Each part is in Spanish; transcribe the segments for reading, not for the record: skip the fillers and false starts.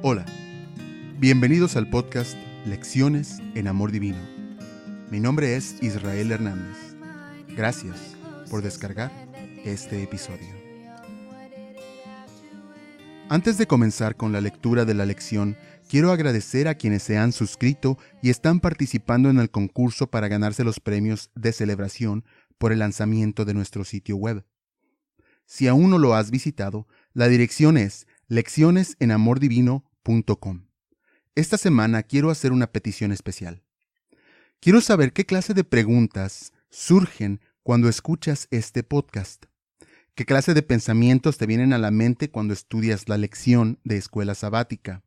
Hola, bienvenidos al podcast Lecciones en Amor Divino. Mi nombre es Israel Hernández. Gracias por descargar este episodio. Antes de comenzar con la lectura de la lección, quiero agradecer a quienes se han suscrito y están participando en el concurso para ganarse los premios de celebración por el lanzamiento de nuestro sitio web. Si aún no lo has visitado, la dirección es leccionesenamordivino.com. Esta semana quiero hacer una petición especial. Quiero saber qué clase de preguntas surgen cuando escuchas este podcast. ¿Qué clase de pensamientos te vienen a la mente cuando estudias la lección de escuela sabática?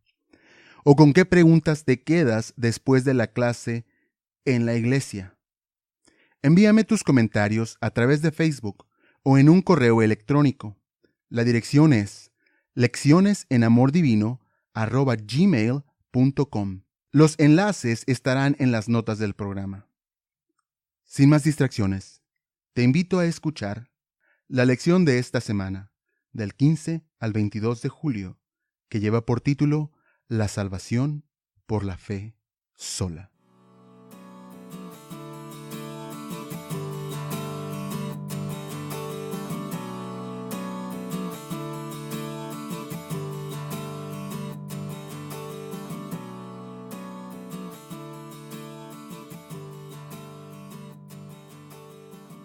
¿O con qué preguntas te quedas después de la clase en la iglesia? Envíame tus comentarios a través de Facebook o en un correo electrónico. La dirección es leccionesenamordivino@gmail.com. Los enlaces estarán en las notas del programa. Sin más distracciones, te invito a escuchar la lección de esta semana, del 15 al 22 de julio, que lleva por título La salvación por la fe sola.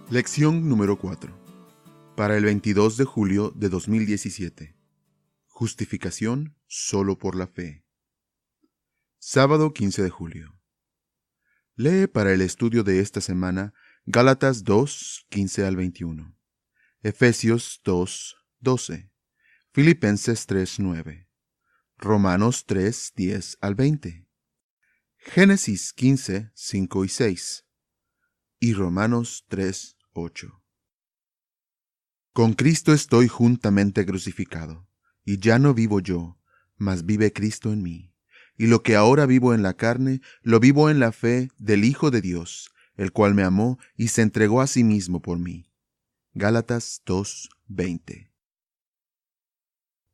Lección número 4. Para el 22 de julio de 2017. Justificación solo por la fe. Sábado 15 de julio. Lee para el estudio de esta semana Gálatas 2, 15 al 21, Efesios 2, 12, Filipenses 3, 9, Romanos 3, 10 al 20, Génesis 15, 5 y 6, y Romanos 3, 8. Con Cristo estoy juntamente crucificado, y ya no vivo yo, mas vive Cristo en mí. Y lo que ahora vivo en la carne, lo vivo en la fe del Hijo de Dios, el cual me amó y se entregó a sí mismo por mí. Gálatas 2:20.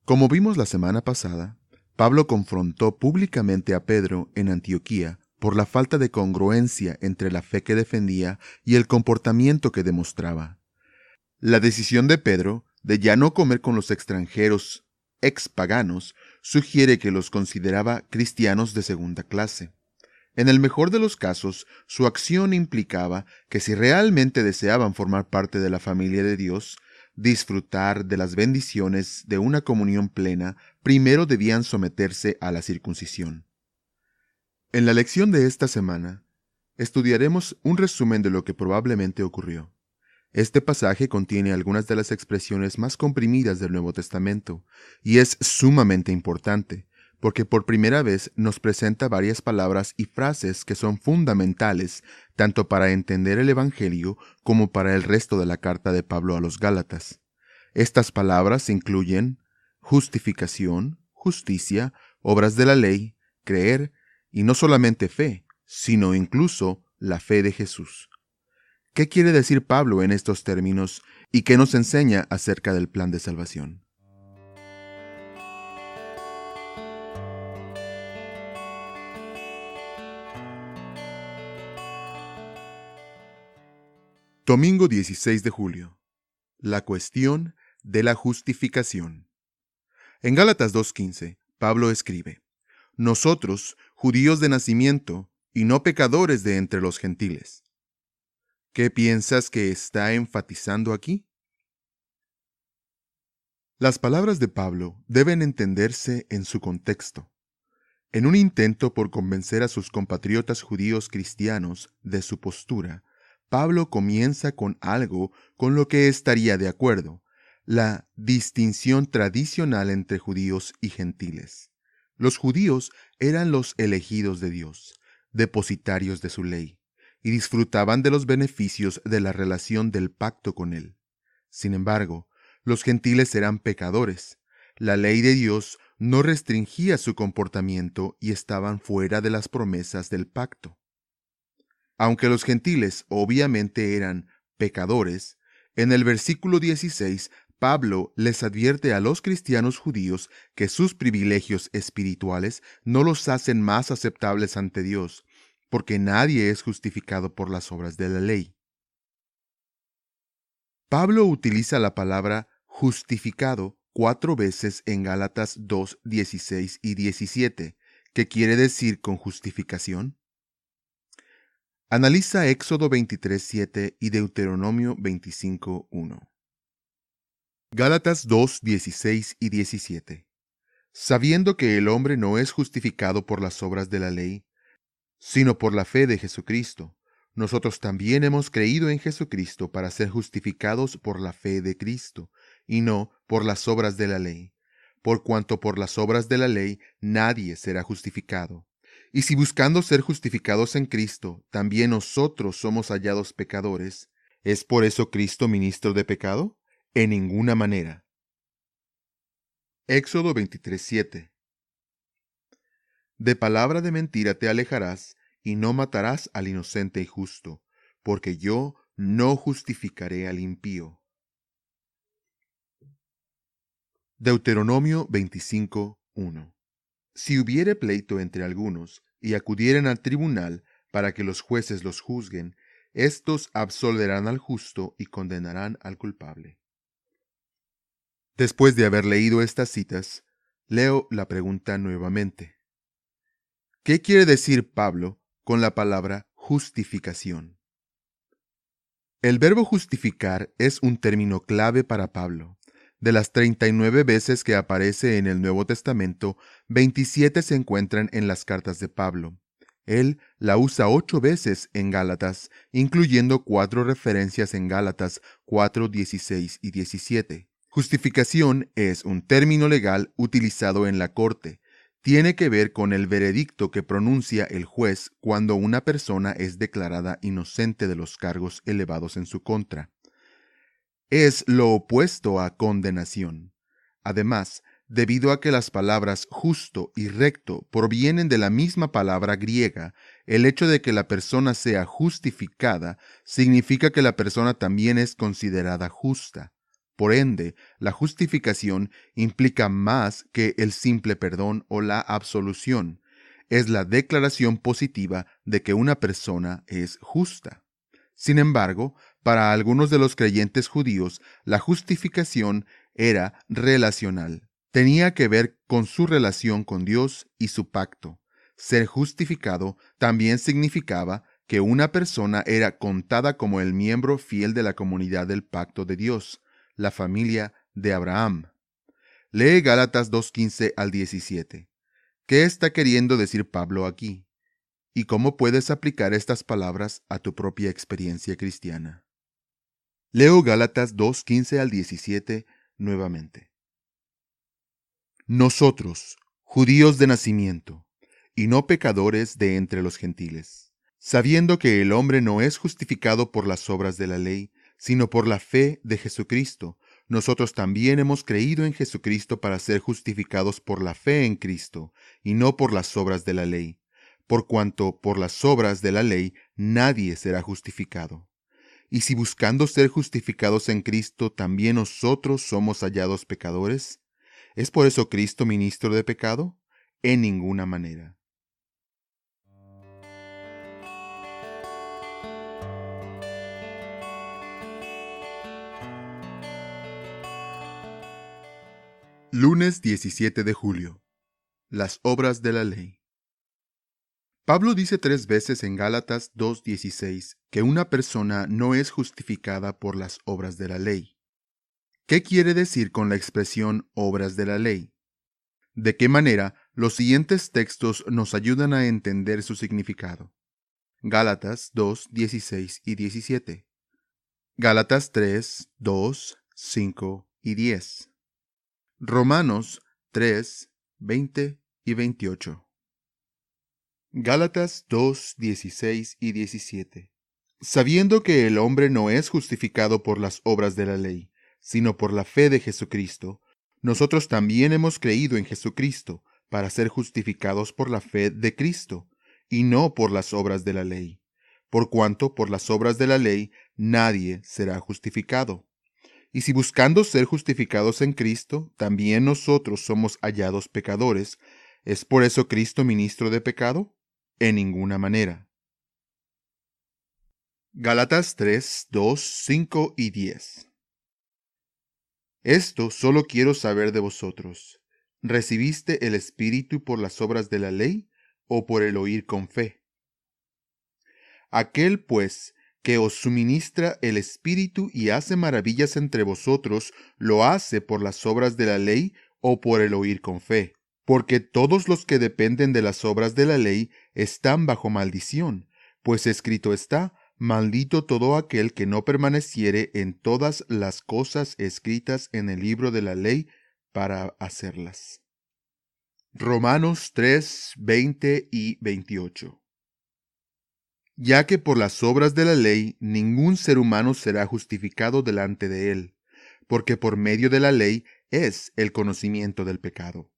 Como vimos la semana pasada, Pablo confrontó públicamente a Pedro en Antioquía por la falta de congruencia entre la fe que defendía y el comportamiento que demostraba. La decisión de Pedro de ya no comer con los extranjeros expaganos sugiere que los consideraba cristianos de segunda clase. En el mejor de los casos, su acción implicaba que si realmente deseaban formar parte de la familia de Dios, disfrutar de las bendiciones de una comunión plena, primero debían someterse a la circuncisión. En la lección de esta semana, estudiaremos un resumen de lo que probablemente ocurrió. Este pasaje contiene algunas de las expresiones más comprimidas del Nuevo Testamento, y es sumamente importante, porque por primera vez nos presenta varias palabras y frases que son fundamentales tanto para entender el Evangelio como para el resto de la carta de Pablo a los Gálatas. Estas palabras incluyen justificación, justicia, obras de la ley, creer, y no solamente fe, sino incluso la fe de Jesús. ¿Qué quiere decir Pablo en estos términos y qué nos enseña acerca del plan de salvación? Domingo 16 de julio. La cuestión de la justificación. En Gálatas 2:15, Pablo escribe: Nosotros, judíos de nacimiento, y no pecadores de entre los gentiles. ¿Qué piensas que está enfatizando aquí? Las palabras de Pablo deben entenderse en su contexto. En un intento por convencer a sus compatriotas judíos cristianos de su postura, Pablo comienza con algo con lo que estaría de acuerdo: la distinción tradicional entre judíos y gentiles. Los judíos eran los elegidos de Dios, depositarios de su ley, y disfrutaban de los beneficios de la relación del pacto con él. Sin embargo, los gentiles eran pecadores. La ley de Dios no restringía su comportamiento y estaban fuera de las promesas del pacto. Aunque los gentiles obviamente eran pecadores, en el versículo 16, Pablo les advierte a los cristianos judíos que sus privilegios espirituales no los hacen más aceptables ante Dios, porque nadie es justificado por las obras de la ley. Pablo utiliza la palabra justificado 4 veces en Gálatas 2, 16 y 17. ¿Qué quiere decir con justificación? Analiza Éxodo 23, 7 y Deuteronomio 25, 1. Gálatas 2, 16 y 17. Sabiendo que el hombre no es justificado por las obras de la ley, sino por la fe de Jesucristo, nosotros también hemos creído en Jesucristo para ser justificados por la fe de Cristo, y no por las obras de la ley, por cuanto por las obras de la ley nadie será justificado. Y si buscando ser justificados en Cristo, también nosotros somos hallados pecadores, ¿es por eso Cristo ministro de pecado? En ninguna manera. Éxodo 23, 7. De palabra de mentira te alejarás, y no matarás al inocente y justo, porque yo no justificaré al impío. Deuteronomio 25, 1. Si hubiere pleito entre algunos, y acudieren al tribunal para que los jueces los juzguen, éstos absolverán al justo y condenarán al culpable. Después de haber leído estas citas, leo la pregunta nuevamente. ¿Qué quiere decir Pablo con la palabra justificación? El verbo justificar es un término clave para Pablo. De las 39 veces que aparece en el Nuevo Testamento, 27 se encuentran en las cartas de Pablo. Él la usa 8 veces en Gálatas, incluyendo 4 referencias en Gálatas 4, 16 y 17. Justificación es un término legal utilizado en la corte. Tiene que ver con el veredicto que pronuncia el juez cuando una persona es declarada inocente de los cargos elevados en su contra. Es lo opuesto a condenación. Además, debido a que las palabras justo y recto provienen de la misma palabra griega, el hecho de que la persona sea justificada significa que la persona también es considerada justa. Por ende, la justificación implica más que el simple perdón o la absolución. Es la declaración positiva de que una persona es justa. Sin embargo, para algunos de los creyentes judíos, la justificación era relacional. Tenía que ver con su relación con Dios y su pacto. Ser justificado también significaba que una persona era contada como el miembro fiel de la comunidad del pacto de Dios, la familia de Abraham. Lee Gálatas 2:15 al 17. ¿Qué está queriendo decir Pablo aquí? ¿Y cómo puedes aplicar estas palabras a tu propia experiencia cristiana? Leo Gálatas 2:15 al 17 nuevamente. Nosotros, judíos de nacimiento, y no pecadores de entre los gentiles, sabiendo que el hombre no es justificado por las obras de la ley, sino por la fe de Jesucristo, nosotros también hemos creído en Jesucristo para ser justificados por la fe en Cristo, y no por las obras de la ley, por cuanto por las obras de la ley nadie será justificado. Y si buscando ser justificados en Cristo también nosotros somos hallados pecadores, ¿es por eso Cristo ministro de pecado? En ninguna manera. Lunes 17 de julio. Las obras de la ley. Pablo dice 3 veces en Gálatas 2:16 que una persona no es justificada por las obras de la ley. ¿Qué quiere decir con la expresión obras de la ley? ¿De qué manera los siguientes textos nos ayudan a entender su significado? Gálatas 2:16 y 17. Gálatas 3, 2, 5 y 10. Romanos 3, 20 y 28. Gálatas 2, 16 y 17. Sabiendo que el hombre no es justificado por las obras de la ley, sino por la fe de Jesucristo, nosotros también hemos creído en Jesucristo para ser justificados por la fe de Cristo, y no por las obras de la ley, por cuanto por las obras de la ley nadie será justificado. Y si buscando ser justificados en Cristo, también nosotros somos hallados pecadores, ¿es por eso Cristo ministro de pecado? En ninguna manera. Gálatas 3, 2, 5 y 10. Esto solo quiero saber de vosotros. ¿Recibiste el Espíritu por las obras de la ley o por el oír con fe? Aquel, pues, que os suministra el Espíritu y hace maravillas entre vosotros, ¿lo hace por las obras de la ley o por el oír con fe? Porque todos los que dependen de las obras de la ley están bajo maldición, pues escrito está: maldito todo aquel que no permaneciere en todas las cosas escritas en el libro de la ley para hacerlas. Romanos 3, 20 y 28. Ya que por las obras de la ley ningún ser humano será justificado delante de él, porque por medio de la ley es el conocimiento del pecado.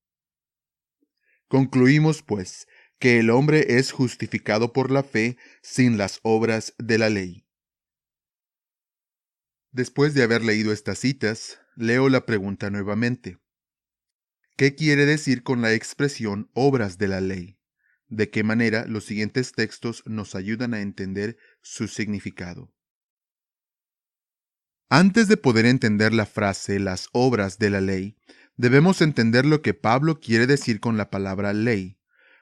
Concluimos, pues, que el hombre es justificado por la fe sin las obras de la ley. Después de haber leído estas citas, leo la pregunta nuevamente. ¿Qué quiere decir con la expresión obras de la ley? ¿De qué manera los siguientes textos nos ayudan a entender su significado? Antes de poder entender la frase las obras de la ley, debemos entender lo que Pablo quiere decir con la palabra ley.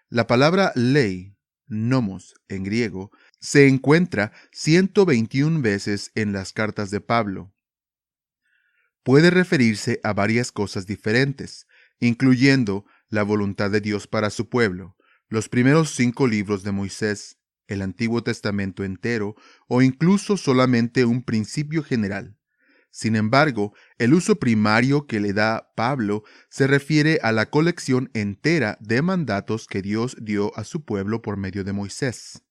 La palabra ley, nomos en griego, se encuentra 121 veces en las cartas de Pablo. Puede referirse a varias cosas diferentes, incluyendo la voluntad de Dios para su pueblo, los primeros 5 libros de Moisés, el Antiguo Testamento entero o incluso solamente un principio general. Sin embargo, el uso primario que le da Pablo se refiere a la colección entera de mandatos que Dios dio a su pueblo por medio de Moisés.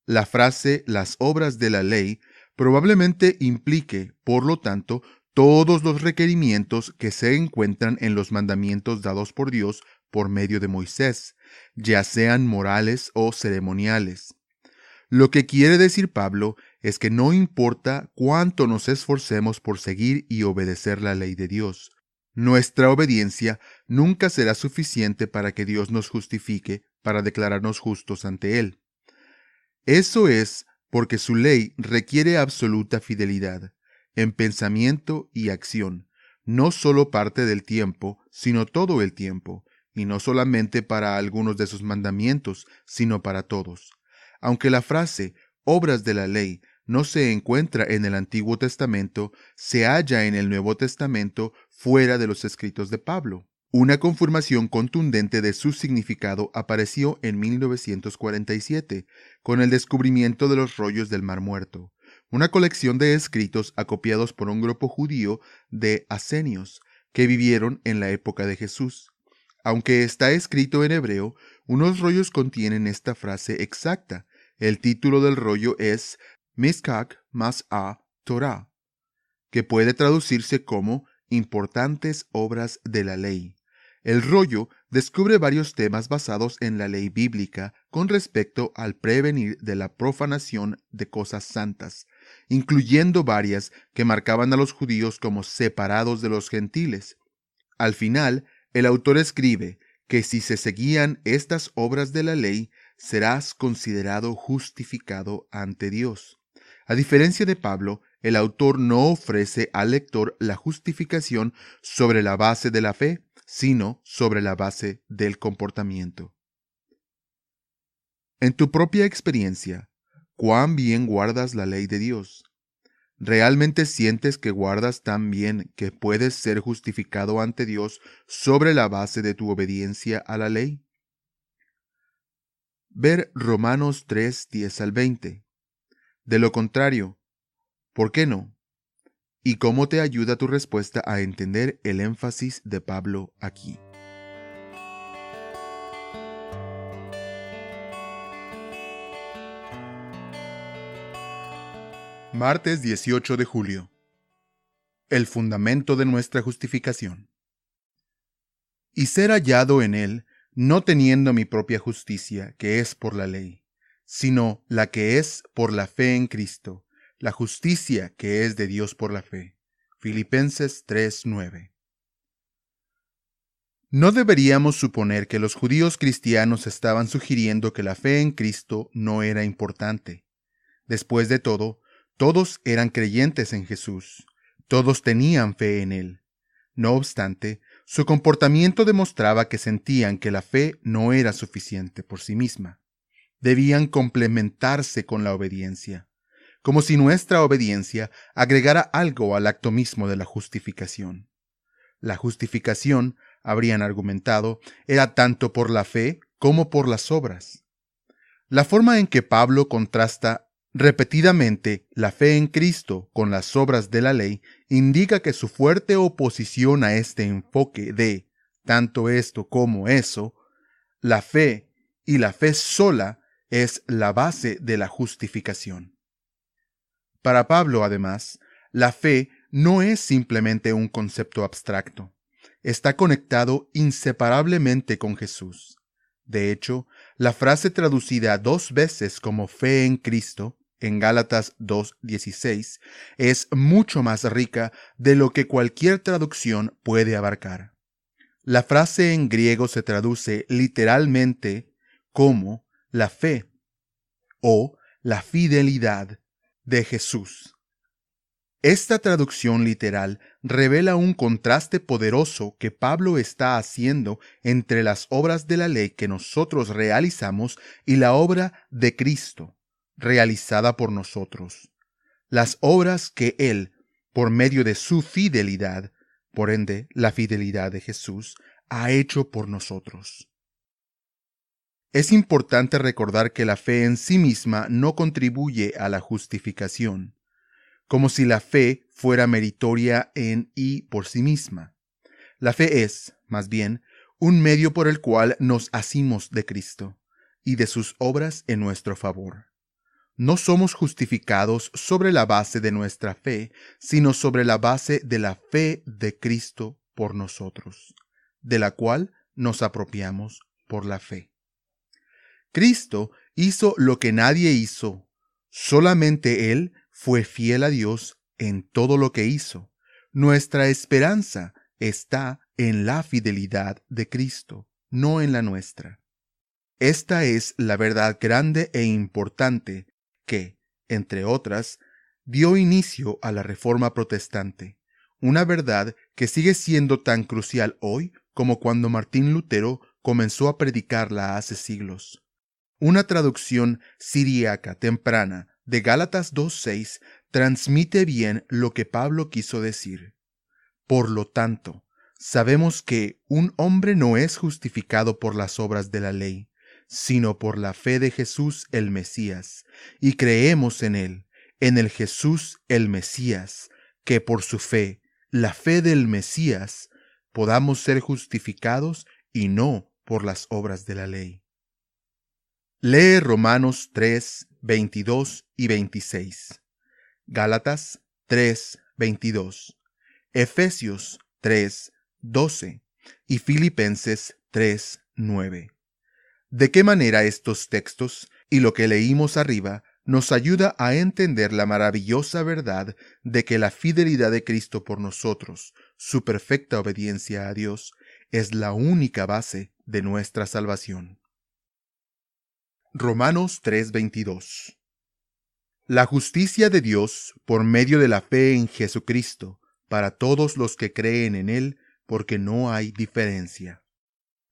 La frase las obras de la ley probablemente implique, por lo tanto, todos los requerimientos que se encuentran en los mandamientos dados por Dios por medio de Moisés, ya sean morales o ceremoniales. Lo que quiere decir Pablo es que no importa cuánto nos esforcemos por seguir y obedecer la ley de Dios, nuestra obediencia nunca será suficiente para que Dios nos justifique, para declararnos justos ante Él. Eso es porque su ley requiere absoluta fidelidad, en pensamiento y acción, no solo parte del tiempo, sino todo el tiempo, y no solamente para algunos de sus mandamientos, sino para todos. Aunque la frase obras de la ley no se encuentra en el Antiguo Testamento, se halla en el Nuevo Testamento fuera de los escritos de Pablo. Una confirmación contundente de su significado apareció en 1947, con el descubrimiento de los rollos del Mar Muerto, una colección de escritos acopiados por un grupo judío de asenios que vivieron en la época de Jesús. Aunque está escrito en hebreo, unos rollos contienen esta frase exacta. El título del rollo es Mizkak Mas'a Torah, que puede traducirse como importantes obras de la ley. El rollo descubre varios temas basados en la ley bíblica con respecto al prevenir de la profanación de cosas santas, incluyendo varias que marcaban a los judíos como separados de los gentiles. Al final, el autor escribe que si se seguían estas obras de la ley, serás considerado justificado ante Dios. A diferencia de Pablo, el autor no ofrece al lector la justificación sobre la base de la fe, sino sobre la base del comportamiento. En tu propia experiencia, ¿cuán bien guardas la ley de Dios? ¿Realmente sientes que guardas tan bien que puedes ser justificado ante Dios sobre la base de tu obediencia a la ley? Ver Romanos 3, 10 al 20. De lo contrario, ¿por qué no? ¿Y cómo te ayuda tu respuesta a entender el énfasis de Pablo aquí? Martes 18 de julio. El fundamento de nuestra justificación. Y ser hallado en él, no teniendo mi propia justicia, que es por la ley, sino la que es por la fe en Cristo, la justicia que es de Dios por la fe. Filipenses 3:9. No deberíamos suponer que los judíos cristianos estaban sugiriendo que la fe en Cristo no era importante. Después de todo, todos eran creyentes en Jesús. Todos tenían fe en Él. No obstante, su comportamiento demostraba que sentían que la fe no era suficiente por sí misma. Debían complementarse con la obediencia, como si nuestra obediencia agregara algo al acto mismo de la justificación. La justificación, habrían argumentado, era tanto por la fe como por las obras. La forma en que Pablo contrasta repetidamente la fe en Cristo con las obras de la ley indica que su fuerte oposición a este enfoque de tanto esto como eso, la fe y la fe sola es la base de la justificación. Para Pablo, además, la fe no es simplemente un concepto abstracto. Está conectado inseparablemente con Jesús. De hecho, la frase traducida 2 veces como fe en Cristo, en Gálatas 2:16, es mucho más rica de lo que cualquier traducción puede abarcar. La frase en griego se traduce literalmente como la fe o la fidelidad de Jesús. Esta traducción literal revela un contraste poderoso que Pablo está haciendo entre las obras de la ley que nosotros realizamos y la obra de Cristo, realizada por nosotros. Las obras que Él, por medio de su fidelidad, por ende la fidelidad de Jesús, ha hecho por nosotros. Es importante recordar que la fe en sí misma no contribuye a la justificación, como si la fe fuera meritoria en y por sí misma. La fe es, más bien, un medio por el cual nos asimos de Cristo y de sus obras en nuestro favor. No somos justificados sobre la base de nuestra fe, sino sobre la base de la fe de Cristo por nosotros, de la cual nos apropiamos por la fe. Cristo hizo lo que nadie hizo. Solamente Él fue fiel a Dios en todo lo que hizo. Nuestra esperanza está en la fidelidad de Cristo, no en la nuestra. Esta es la verdad grande e importante que, entre otras, dio inicio a la Reforma Protestante, una verdad que sigue siendo tan crucial hoy como cuando Martín Lutero comenzó a predicarla hace siglos. Una traducción siríaca temprana de Gálatas 2:6 transmite bien lo que Pablo quiso decir. Por lo tanto, sabemos que un hombre no es justificado por las obras de la ley, sino por la fe de Jesús el Mesías, y creemos en él, en el Jesús el Mesías, que por su fe, la fe del Mesías, podamos ser justificados y no por las obras de la ley. Lee Romanos 3, 22 y 26, Gálatas 3, 22, Efesios 3, 12 y Filipenses 3, 9. ¿De qué manera estos textos y lo que leímos arriba nos ayuda a entender la maravillosa verdad de que la fidelidad de Cristo por nosotros, su perfecta obediencia a Dios, es la única base de nuestra salvación? Romanos 3:22. La justicia de Dios por medio de la fe en Jesucristo para todos los que creen en Él, porque no hay diferencia.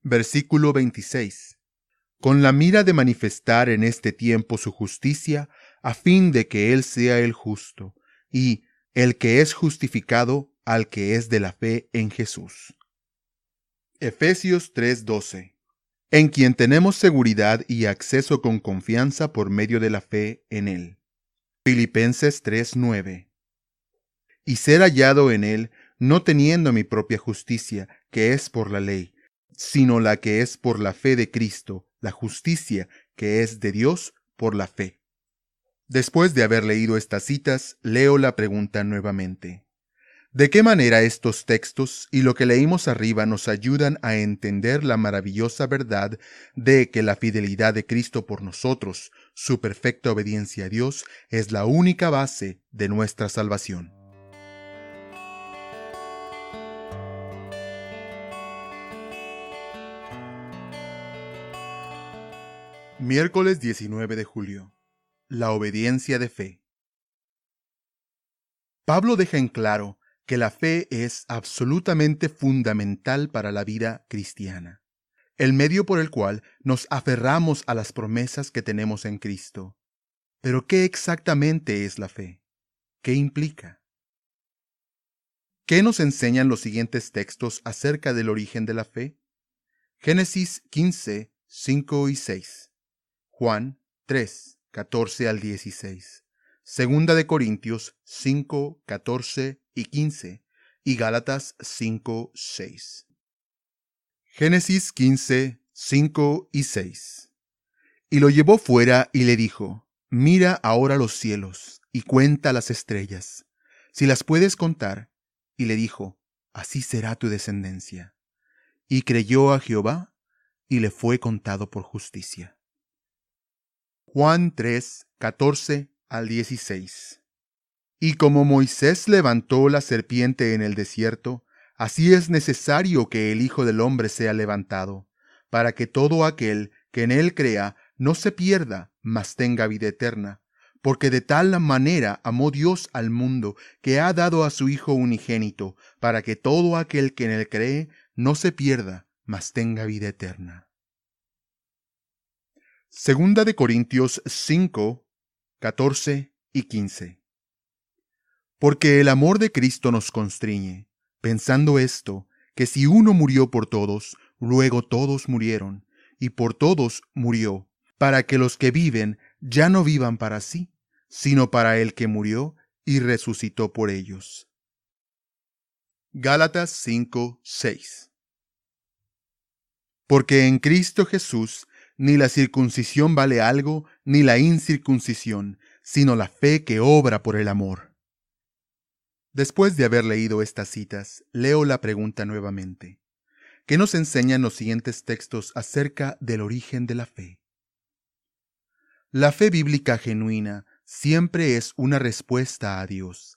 Versículo 26. Con la mira de manifestar en este tiempo su justicia, a fin de que Él sea el justo, y el que es justificado al que es de la fe en Jesús. Efesios 3:12. En quien tenemos seguridad y acceso con confianza por medio de la fe en Él. Filipenses 3:9. Y ser hallado en Él, no teniendo mi propia justicia, que es por la ley, sino la que es por la fe de Cristo, la justicia que es de Dios por la fe. Después de haber leído estas citas, leo la pregunta nuevamente. ¿De qué manera estos textos y lo que leímos arriba nos ayudan a entender la maravillosa verdad de que la fidelidad de Cristo por nosotros, su perfecta obediencia a Dios, es la única base de nuestra salvación? Miércoles 19 de julio. La obediencia de fe. Pablo deja en claro que la fe es absolutamente fundamental para la vida cristiana, el medio por el cual nos aferramos a las promesas que tenemos en Cristo. Pero ¿qué exactamente es la fe? ¿Qué implica? ¿Qué nos enseñan los siguientes textos acerca del origen de la fe? Génesis 15, 5 y 6. Juan 3, 14 al 16. Segunda de Corintios 5, 14 y 15. Y Gálatas 5, 6. Génesis 15, 5 y 6. Y lo llevó fuera y le dijo: Mira ahora los cielos y cuenta las estrellas, si las puedes contar. Y le dijo: Así será tu descendencia. Y creyó a Jehová, y le fue contado por justicia. Juan 3, 14 al 16. Y como Moisés levantó la serpiente en el desierto, así es necesario que el Hijo del Hombre sea levantado, para que todo aquel que en él crea no se pierda, mas tenga vida eterna. Porque de tal manera amó Dios al mundo, que ha dado a su Hijo unigénito, para que todo aquel que en él cree no se pierda, mas tenga vida eterna. Segunda de Corintios 5, 14 y 15. Porque el amor de Cristo nos constriñe, pensando esto, que si uno murió por todos, luego todos murieron, y por todos murió, para que los que viven ya no vivan para sí, sino para el que murió y resucitó por ellos. Gálatas 5, 6. Porque en Cristo Jesús ni la circuncisión vale algo, ni la incircuncisión, sino la fe que obra por el amor. Después de haber leído estas citas, leo la pregunta nuevamente. ¿Qué nos enseñan los siguientes textos acerca del origen de la fe? La fe bíblica genuina siempre es una respuesta a Dios.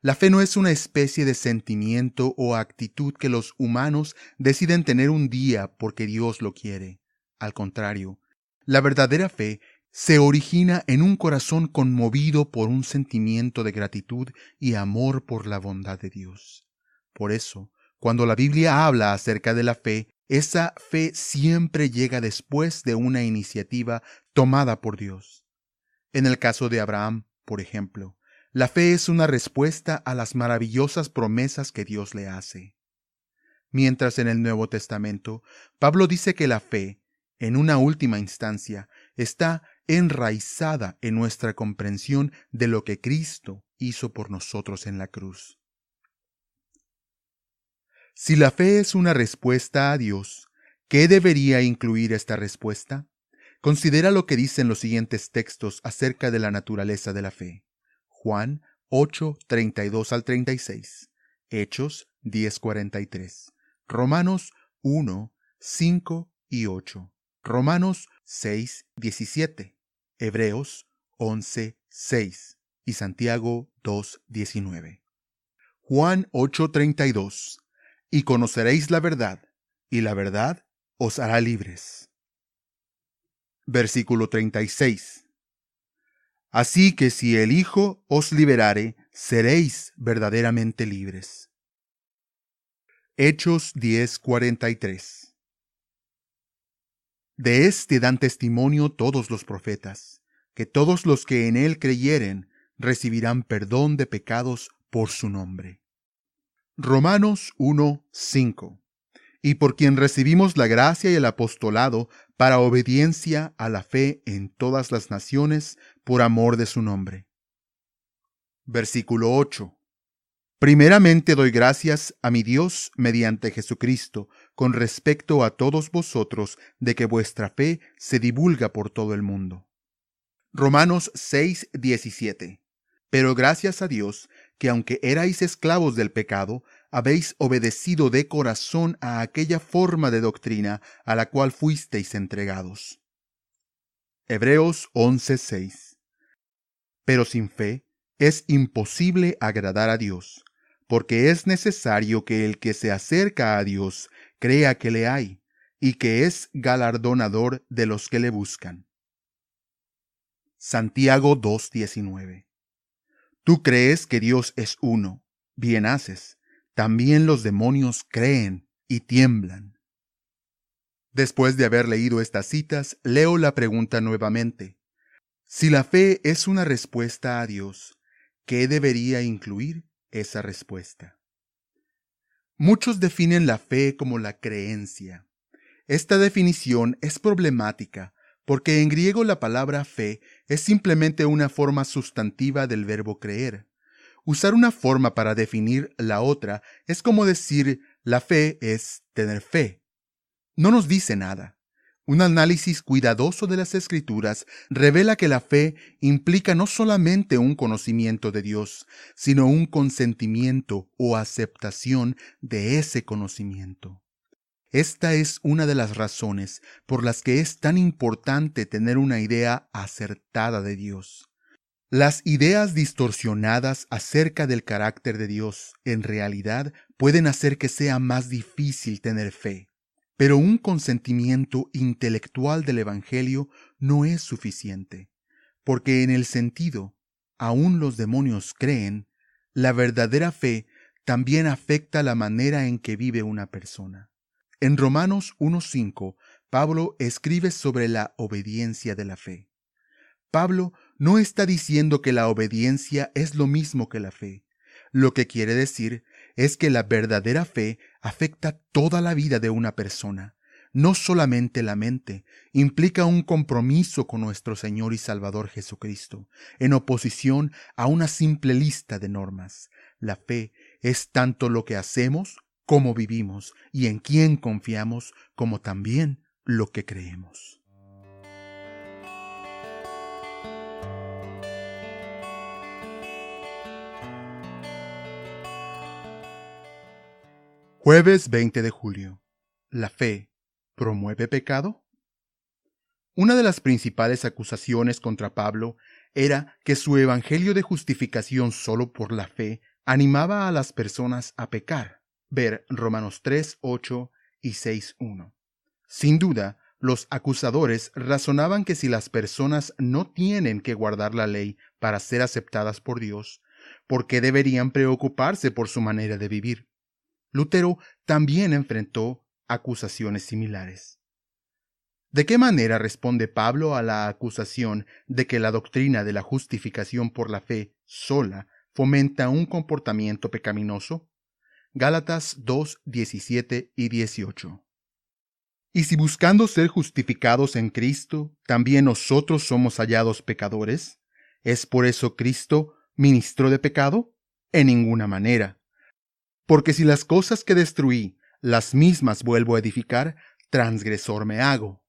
La fe no es una especie de sentimiento o actitud que los humanos deciden tener un día porque Dios lo quiere. Al contrario, la verdadera fe se origina en un corazón conmovido por un sentimiento de gratitud y amor por la bondad de Dios. Por eso, cuando la Biblia habla acerca de la fe, esa fe siempre llega después de una iniciativa tomada por Dios. En el caso de Abraham, por ejemplo, la fe es una respuesta a las maravillosas promesas que Dios le hace. Mientras en el Nuevo Testamento, Pablo dice que la fe, en una última instancia, está enraizada en nuestra comprensión de lo que Cristo hizo por nosotros en la cruz. Si la fe es una respuesta a Dios, ¿qué debería incluir esta respuesta? Considera lo que dicen los siguientes textos acerca de la naturaleza de la fe. Juan 8, 32 al 36, Hechos 10, 43, Romanos 1, 5 y 8, Romanos 6, 17, Hebreos 11, 6 y Santiago 2, 19. Juan 8, 32. Y conoceréis la verdad, y la verdad os hará libres. Versículo 36. Así que si el Hijo os liberare, seréis verdaderamente libres. Hechos 10, 43. De este dan testimonio todos los profetas, que todos los que en él creyeren recibirán perdón de pecados por su nombre. Romanos 1, 5. Y por quien recibimos la gracia y el apostolado para obediencia a la fe en todas las naciones por amor de su nombre. Versículo 8. Primeramente doy gracias a mi Dios mediante Jesucristo con respecto a todos vosotros de que vuestra fe se divulga por todo el mundo. Romanos 6, 17. Pero gracias a Dios que aunque erais esclavos del pecado, habéis obedecido de corazón a aquella forma de doctrina a la cual fuisteis entregados. Hebreos 11:6. Pero sin fe es imposible agradar a Dios, porque es necesario que el que se acerca a Dios crea que le hay, y que es galardonador de los que le buscan. Santiago 2:19. Tú crees que Dios es uno, bien haces. También los demonios creen y tiemblan. Después de haber leído estas citas, leo la pregunta nuevamente. Si la fe es una respuesta a Dios, ¿qué debería incluir esa respuesta? Muchos definen la fe como la creencia. Esta definición es problemática porque en griego la palabra fe es simplemente una forma sustantiva del verbo creer. Usar una forma para definir la otra es como decir la fe es tener fe. No nos dice nada. Un análisis cuidadoso de las Escrituras revela que la fe implica no solamente un conocimiento de Dios, sino un consentimiento o aceptación de ese conocimiento. Esta es una de las razones por las que es tan importante tener una idea acertada de Dios. Las ideas distorsionadas acerca del carácter de Dios, en realidad, pueden hacer que sea más difícil tener fe. Pero un consentimiento intelectual del Evangelio no es suficiente, porque en el sentido, aún los demonios creen, la verdadera fe también afecta la manera en que vive una persona. En Romanos 1:5, Pablo escribe sobre la obediencia de la fe. Pablo no está diciendo que la obediencia es lo mismo que la fe. Lo que quiere decir es que la verdadera fe afecta toda la vida de una persona, no solamente la mente. Implica un compromiso con nuestro Señor y Salvador Jesucristo, en oposición a una simple lista de normas. La fe es tanto lo que hacemos como vivimos, y en quién confiamos como también lo que creemos. Jueves 20 de julio. ¿La fe promueve pecado? Una de las principales acusaciones contra Pablo era que su evangelio de justificación solo por la fe animaba a las personas a pecar. Ver Romanos 3:8 y 6:1. Sin duda, los acusadores razonaban que si las personas no tienen que guardar la ley para ser aceptadas por Dios, ¿por qué deberían preocuparse por su manera de vivir? Lutero también enfrentó acusaciones similares. ¿De qué manera responde Pablo a la acusación de que la doctrina de la justificación por la fe sola fomenta un comportamiento pecaminoso? Gálatas 2:17 y 18. ¿Y si buscando ser justificados en Cristo, también nosotros somos hallados pecadores? ¿Es por eso Cristo ministro de pecado? En ninguna manera. Porque si las cosas que destruí, las mismas vuelvo a edificar, transgresor me hago.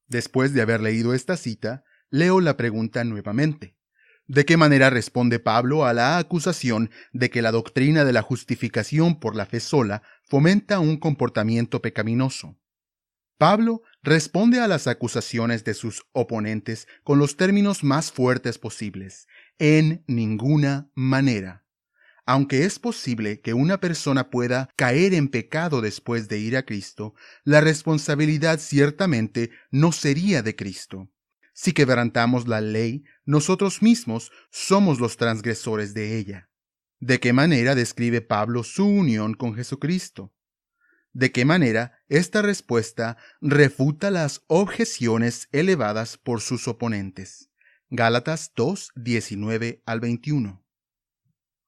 Después de haber leído esta cita, leo la pregunta nuevamente. ¿De qué manera responde Pablo a la acusación de que la doctrina de la justificación por la fe sola fomenta un comportamiento pecaminoso? Pablo responde a las acusaciones de sus oponentes con los términos más fuertes posibles: en ninguna manera. Aunque es posible que una persona pueda caer en pecado después de ir a Cristo, la responsabilidad ciertamente no sería de Cristo. Si quebrantamos la ley, nosotros mismos somos los transgresores de ella. ¿De qué manera describe Pablo su unión con Jesucristo? ¿De qué manera esta respuesta refuta las objeciones elevadas por sus oponentes? Gálatas 2:19 al 21.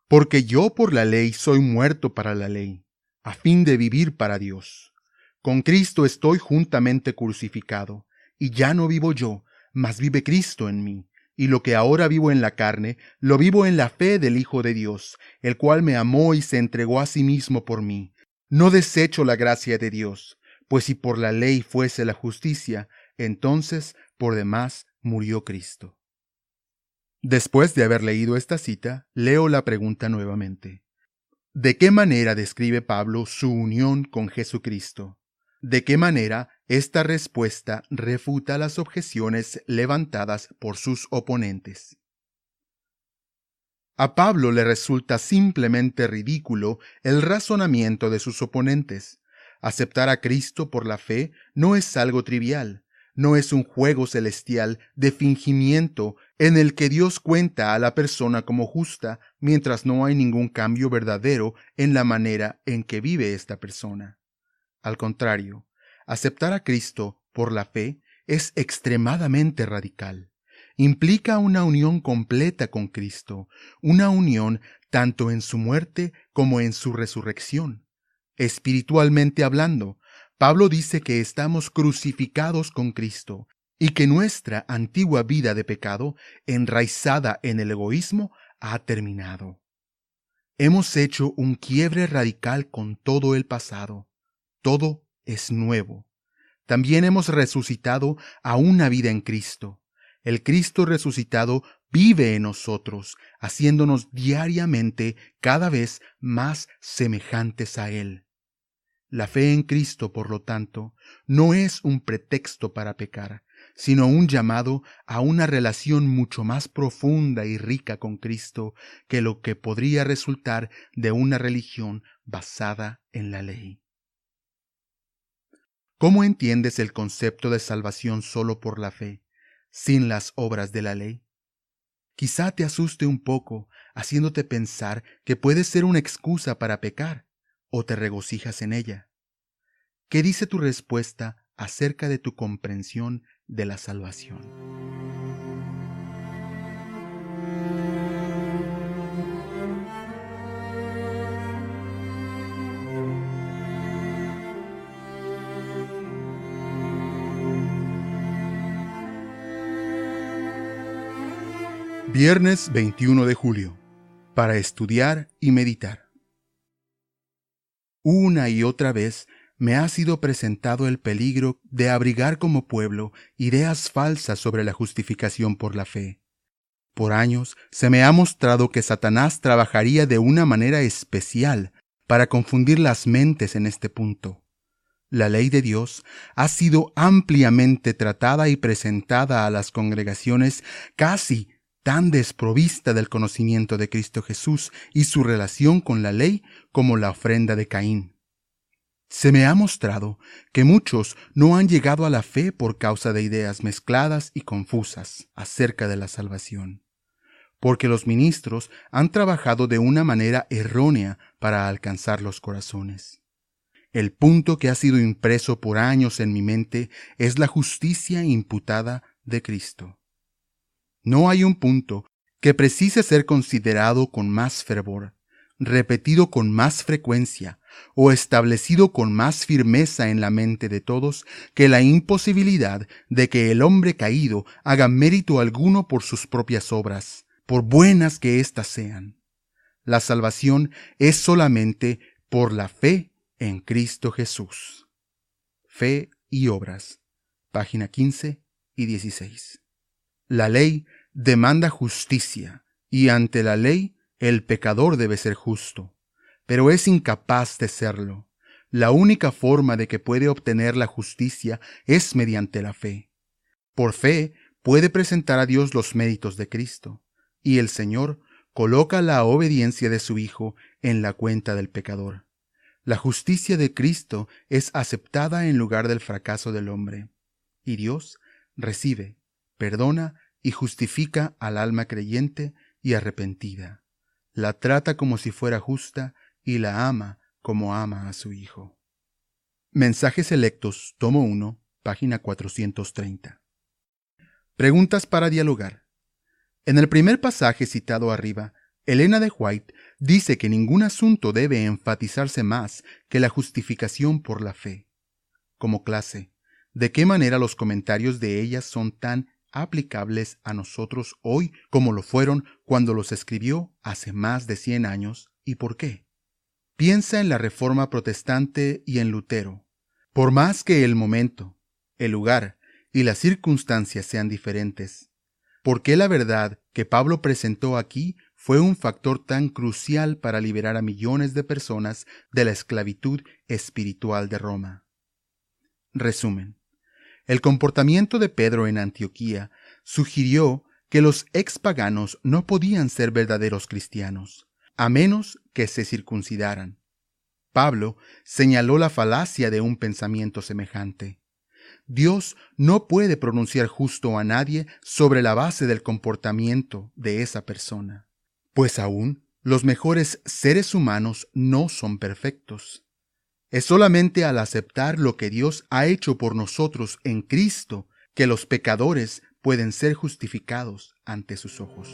Porque yo por la ley soy muerto para la ley, a fin de vivir para Dios. Con Cristo estoy juntamente crucificado, y ya no vivo yo, mas vive Cristo en mí. Y lo que ahora vivo en la carne, lo vivo en la fe del Hijo de Dios, el cual me amó y se entregó a sí mismo por mí. No desecho la gracia de Dios, pues si por la ley fuese la justicia, entonces por demás murió Cristo. Después de haber leído esta cita, leo la pregunta nuevamente. ¿De qué manera describe Pablo su unión con Jesucristo? ¿De qué manera esta respuesta refuta las objeciones levantadas por sus oponentes? A Pablo le resulta simplemente ridículo el razonamiento de sus oponentes. Aceptar a Cristo por la fe no es algo trivial, no es un juego celestial de fingimiento en el que Dios cuenta a la persona como justa mientras no hay ningún cambio verdadero en la manera en que vive esta persona. Al contrario, aceptar a Cristo por la fe es extremadamente radical. Implica una unión completa con Cristo, una unión tanto en su muerte como en su resurrección. Espiritualmente hablando, Pablo dice que estamos crucificados con Cristo y que nuestra antigua vida de pecado, enraizada en el egoísmo, ha terminado. Hemos hecho un quiebre radical con todo el pasado. Todo es nuevo. También hemos resucitado a una vida en Cristo. El Cristo resucitado vive en nosotros, haciéndonos diariamente cada vez más semejantes a Él. La fe en Cristo, por lo tanto, no es un pretexto para pecar, sino un llamado a una relación mucho más profunda y rica con Cristo que lo que podría resultar de una religión basada en la ley. ¿Cómo entiendes el concepto de salvación solo por la fe, sin las obras de la ley? Quizá te asuste un poco, haciéndote pensar que puede ser una excusa para pecar, o te regocijas en ella. ¿Qué dice tu respuesta acerca de tu comprensión de la salvación? Viernes 21 de julio. Para estudiar y meditar. Una y otra vez me ha sido presentado el peligro de abrigar como pueblo ideas falsas sobre la justificación por la fe. Por años se me ha mostrado que Satanás trabajaría de una manera especial para confundir las mentes en este punto. La ley de Dios ha sido ampliamente tratada y presentada a las congregaciones casi tan desprovista del conocimiento de Cristo Jesús y su relación con la ley como la ofrenda de Caín. Se me ha mostrado que muchos no han llegado a la fe por causa de ideas mezcladas y confusas acerca de la salvación, porque los ministros han trabajado de una manera errónea para alcanzar los corazones. El punto que ha sido impreso por años en mi mente es la justicia imputada de Cristo. No hay un punto que precise ser considerado con más fervor, repetido con más frecuencia o establecido con más firmeza en la mente de todos que la imposibilidad de que el hombre caído haga mérito alguno por sus propias obras, por buenas que éstas sean. La salvación es solamente por la fe en Cristo Jesús. Fe y obras. Página 15 y 16. La ley demanda justicia, y ante la ley el pecador debe ser justo, pero es incapaz de serlo. La única forma de que puede obtener la justicia es mediante la fe. Por fe puede presentar a Dios los méritos de Cristo, y el Señor coloca la obediencia de su Hijo en la cuenta del pecador. La justicia de Cristo es aceptada en lugar del fracaso del hombre, y Dios recibe, perdona y justifica al alma creyente y arrepentida. La trata como si fuera justa y la ama como ama a su Hijo. Mensajes selectos, tomo 1, página 430. Preguntas para dialogar. En el primer pasaje citado arriba, Elena de White dice que ningún asunto debe enfatizarse más que la justificación por la fe. Como clase, ¿de qué manera los comentarios de ella son tan aplicables a nosotros hoy como lo fueron cuando los escribió hace más de 100 años y por qué? Piensa en la Reforma Protestante y en Lutero. Por más que el momento, el lugar y las circunstancias sean diferentes, por qué la verdad que Pablo presentó aquí fue un factor tan crucial para liberar a millones de personas de la esclavitud espiritual de Roma. Resumen. El comportamiento de Pedro en Antioquía sugirió que los expaganos no podían ser verdaderos cristianos, a menos que se circuncidaran. Pablo señaló la falacia de un pensamiento semejante. Dios no puede pronunciar justo a nadie sobre la base del comportamiento de esa persona, pues aún los mejores seres humanos no son perfectos. Es solamente al aceptar lo que Dios ha hecho por nosotros en Cristo que los pecadores pueden ser justificados ante sus ojos.